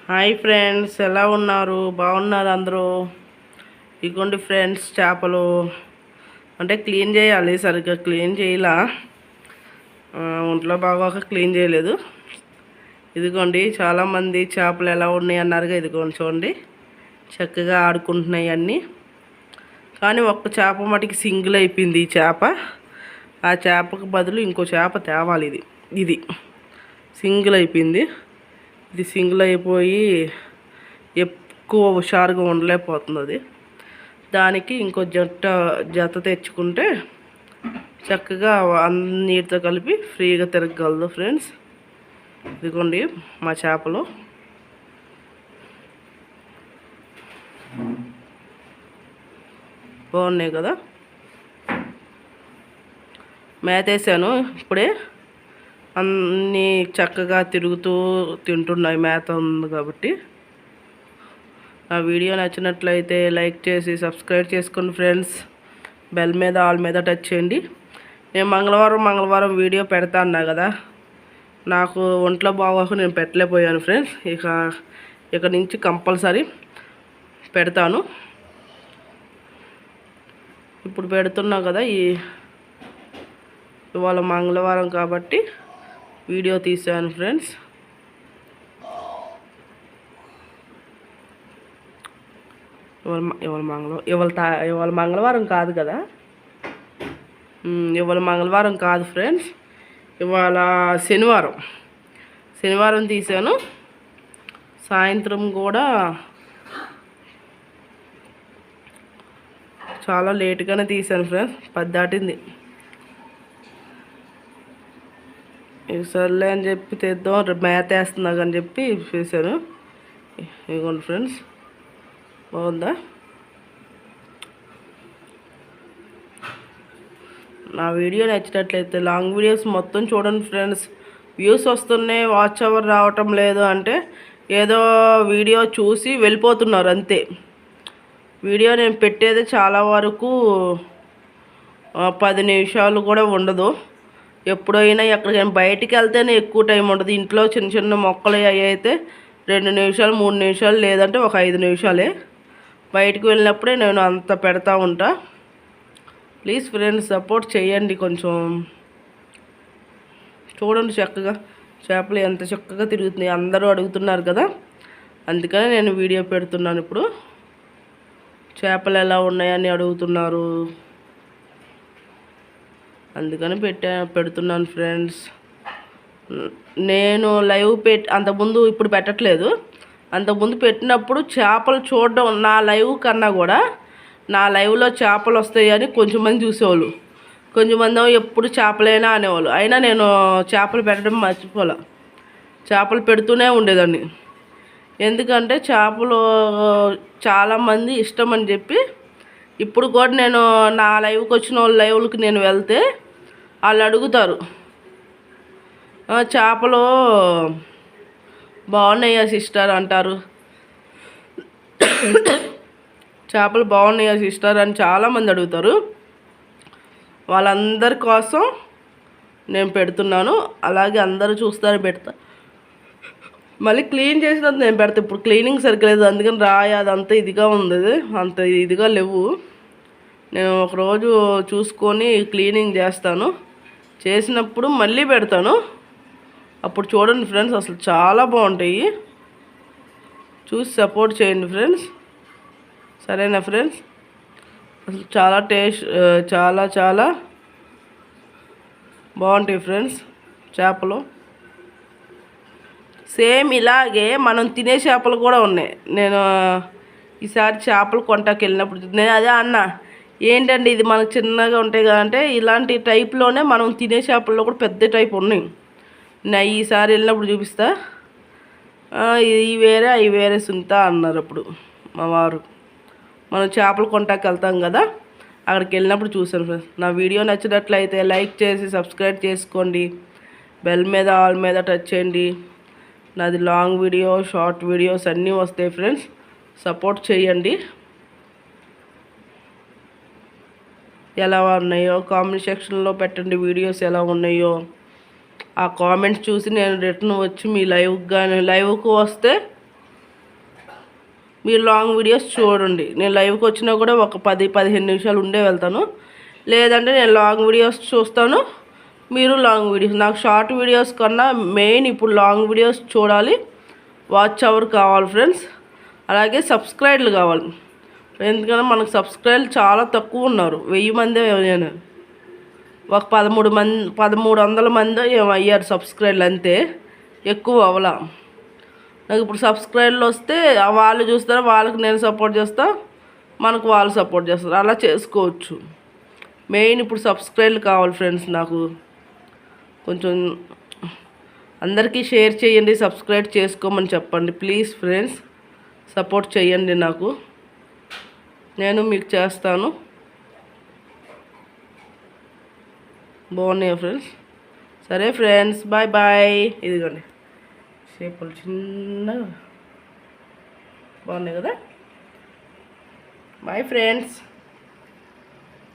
Hi friends, ఎలా ఉన్నారు? బాగున్నారు అందరూ? ఇగోండి ఫ్రెండ్స్, చేపలు అంటే క్లీన్ చేయాలి. సరిగ్గా క్లీన్ చేయాల, ఒంట్లో బాగోక క్లీన్ చేయలేదు. ఇదిగోండి, చాలామంది చేపలు ఎలా ఉన్నాయి అన్నారుగా. ఇదిగోండి చూడండి, చక్కగా ఆడుకుంటున్నాయి అన్నీ. కానీ ఒక్క చేప మటుకి సింగిల్ అయిపోయింది. ఈ చేప, ఆ చేపకు బదులు ఇంకో చేప తేవాలి. ఇది సింగిల్ అయిపోయింది. ఇది సింగిల్ అయిపోయి ఎక్కువ హుషారుగా ఉండలేకపోతుంది. అది దానికి ఇంకో జత తెచ్చుకుంటే చక్కగా నీటితో కలిపి ఫ్రీగా తిరగగలదు ఫ్రెండ్స్. ఇదిగోండి మా చేపలు. బాగున్నాయి కదా. మేతేసాను ఇప్పుడే, అన్నీ చక్కగా తిరుగుతూ తింటున్నాయి. మేత ఉంది కాబట్టి. నా వీడియో నచ్చినట్లయితే లైక్ చేసి సబ్స్క్రైబ్ చేసుకోండి ఫ్రెండ్స్. బెల్ మీద ఆల్ మీద టచ్ చేయండి. నేను మంగళవారం వీడియో పెడతా అన్నా కదా. నాకు ఒంట్లో బాగోక నేను పెట్టలేకపోయాను ఫ్రెండ్స్. ఇక నుంచి కంపల్సరీ పెడతాను. ఇప్పుడు పెడుతున్నా కదా. ఇవాళ మంగళవారం కాబట్టి వీడియో తీసాను ఫ్రెండ్స్. ఇవాళ మంగళవారం కాదు కదా. ఇవాళ మంగళవారం కాదు ఫ్రెండ్స్. ఇవాళ శనివారం తీసాను. సాయంత్రం కూడా చాలా లేట్గానే తీసాను ఫ్రెండ్స్. 10 దాటింది. సర్లే అని చెప్పి తెద్దాం, మేత వేస్తున్నా అని చెప్పి చేశాను. ఇదిగోండి ఫ్రెండ్స్, బాగుందా? నా వీడియో నచ్చినట్లయితే లాంగ్ వీడియోస్ మొత్తం చూడండి ఫ్రెండ్స్. వ్యూస్ వస్తున్నాయి, వాచ్ అవర్ రావటం లేదు అంటే ఏదో వీడియో చూసి వెళ్ళిపోతున్నారు అంతే. వీడియో నేను పెట్టేది చాలా వరకు 10 నిమిషాలు కూడా ఉండదు. ఎప్పుడైనా ఎక్కడికైనా బయటికి వెళ్తేనే ఎక్కువ టైం ఉండదు. ఇంట్లో చిన్న చిన్న మొక్కలు అయితే 2 నిమిషాలు 3 నిమిషాలు, లేదంటే ఒక 5 నిమిషాలే. బయటికి వెళ్ళినప్పుడే నేను అంత పెడతా ఉంటా. ప్లీజ్ ఫ్రెండ్స్, సపోర్ట్ చేయండి కొంచెం. చూడండి చక్కగా చేపలు ఎంత చక్కగా తిరుగుతున్నాయి. అందరూ అడుగుతున్నారు కదా, అందుకనే నేను వీడియో పెడుతున్నాను. ఇప్పుడు చేపలు ఎలా ఉన్నాయని అడుగుతున్నారు, అందుకని పెడుతున్నాను ఫ్రెండ్స్. నేను లైవ్ అంతకుముందు, ఇప్పుడు పెట్టట్లేదు. అంతకుముందు పెట్టినప్పుడు చేపలు చూడడం, నా లైవ్ కన్నా కూడా నా లైవ్లో చేపలు వస్తాయని కొంచెంమంది చూసేవాళ్ళు. కొంచెంమంది ఎప్పుడు చేపలైనా అనేవాళ్ళు. అయినా నేను చేపలు పెట్టడం మర్చిపోలే. చేపలు పెడుతూనే ఉండేదాన్ని. ఎందుకంటే చేపలు చాలామంది ఇష్టం అని చెప్పి. ఇప్పుడు కూడా నేను నా లైవ్కి వచ్చిన వాళ్ళ లైవ్లకి నేను వెళ్తే వాళ్ళు అడుగుతారు, చేపలు బాగున్నాయా సిస్టర్ అంటారు. చేపలు బాగున్నాయా సిస్టర్ అని చాలామంది అడుగుతారు. వాళ్ళందరి కోసం నేను పెడుతున్నాను. అలాగే అందరూ చూస్తారు, పెడతా. మళ్ళీ క్లీన్ చేసినంత నేను పెడతా. ఇప్పుడు క్లీనింగ్ సరిగ్గా లేదు, అందుకని అదంతా ఇదిగా ఉంది, అంత ఇదిగా లేవు. నేను ఒకరోజు చూసుకొని క్లీనింగ్ చేస్తాను. చేసినప్పుడు మళ్ళీ పెడతాను. అప్పుడు చూడండి ఫ్రెండ్స్, అసలు చాలా బాగుంటాయి. చూసి సపోర్ట్ చేయండి ఫ్రెండ్స్. సరేనా ఫ్రెండ్స్? అసలు చాలా చాలా బాగుంటాయి ఫ్రెండ్స్ చేపలు. సేమ్ ఇలాగే మనం తినే చేపలు కూడా ఉన్నాయి. నేను ఈసారి చేపలు కొంటాకి వెళ్ళినప్పుడు నేను అదే అన్నా, ఏంటండి ఇది మనకు చిన్నగా ఉంటాయి కదంటే, ఇలాంటి టైప్లోనే మనం తినే చేపల్లో కూడా పెద్ద టైప్ ఉన్నాయి. నేను ఈసారి వెళ్ళినప్పుడు చూపిస్తా. ఇవి వేరే అవి వేరే సుంతా అన్నారు అప్పుడు మా వారు. మనం చేపలు కొంటాకి వెళ్తాం కదా, అక్కడికి వెళ్ళినప్పుడు చూసాను ఫ్రెండ్స్. నా వీడియో నచ్చినట్లయితే లైక్ చేసి సబ్స్క్రైబ్ చేసుకోండి. బెల్ మీద ఆల్ మీద టచ్ చేయండి. నాది లాంగ్ వీడియో, షార్ట్ వీడియోస్ అన్నీ వస్తాయి ఫ్రెండ్స్. సపోర్ట్ చేయండి. ఎలా ఉన్నాయో కామెంట్ సెక్షన్లో పెట్టండి. వీడియోస్ ఎలా ఉన్నాయో ఆ కామెంట్స్ చూసి నేను రిటర్న్ వచ్చి మీ లైవ్కి వస్తే మీరు లాంగ్ వీడియోస్ చూడండి. నేను లైవ్కి వచ్చినా కూడా ఒక 10-15 నిమిషాలు ఉండే వెళ్తాను. లేదంటే నేను లాంగ్ వీడియోస్ చూస్తాను, మీరు లాంగ్ వీడియోస్. నాకు షార్ట్ వీడియోస్ కన్నా మెయిన్ ఇప్పుడు లాంగ్ వీడియోస్ చూడాలి, వాచ్ అవర్ కావాలి ఫ్రెండ్స్. అలాగే సబ్స్క్రైబ్లు కావాలి, ఎందుకంటే మనకు సబ్స్క్రైబర్లు చాలా తక్కువ ఉన్నారు. 1000 మందే నేను ఒక 1300 మంది ఏమో అయ్యారు సబ్స్క్రైబర్లు, అంతే, ఎక్కువ అవలా. నాకు ఇప్పుడు సబ్స్క్రైబర్లు వస్తే వాళ్ళు చూస్తారు, వాళ్ళకి నేను సపోర్ట్ చేస్తా, మనకు వాళ్ళు సపోర్ట్ చేస్తారు, అలా చేసుకోవచ్చు. మెయిన్ ఇప్పుడు సబ్స్క్రైబర్లు కావాలి ఫ్రెండ్స్. నాకు కొంచెం అందరికీ షేర్ చేయండి, సబ్స్క్రైబ్ చేసుకోమని చెప్పండి ప్లీజ్ ఫ్రెండ్స్. సపోర్ట్ చేయండి నాకు, నేను మీకు చేస్తాను. బాగున్నాయా ఫ్రెండ్స్? సరే ఫ్రెండ్స్, బాయ్ బాయ్. ఇదిగోండి చేపలు చిన్నగా బాగున్నాయి కదా. Boy friends.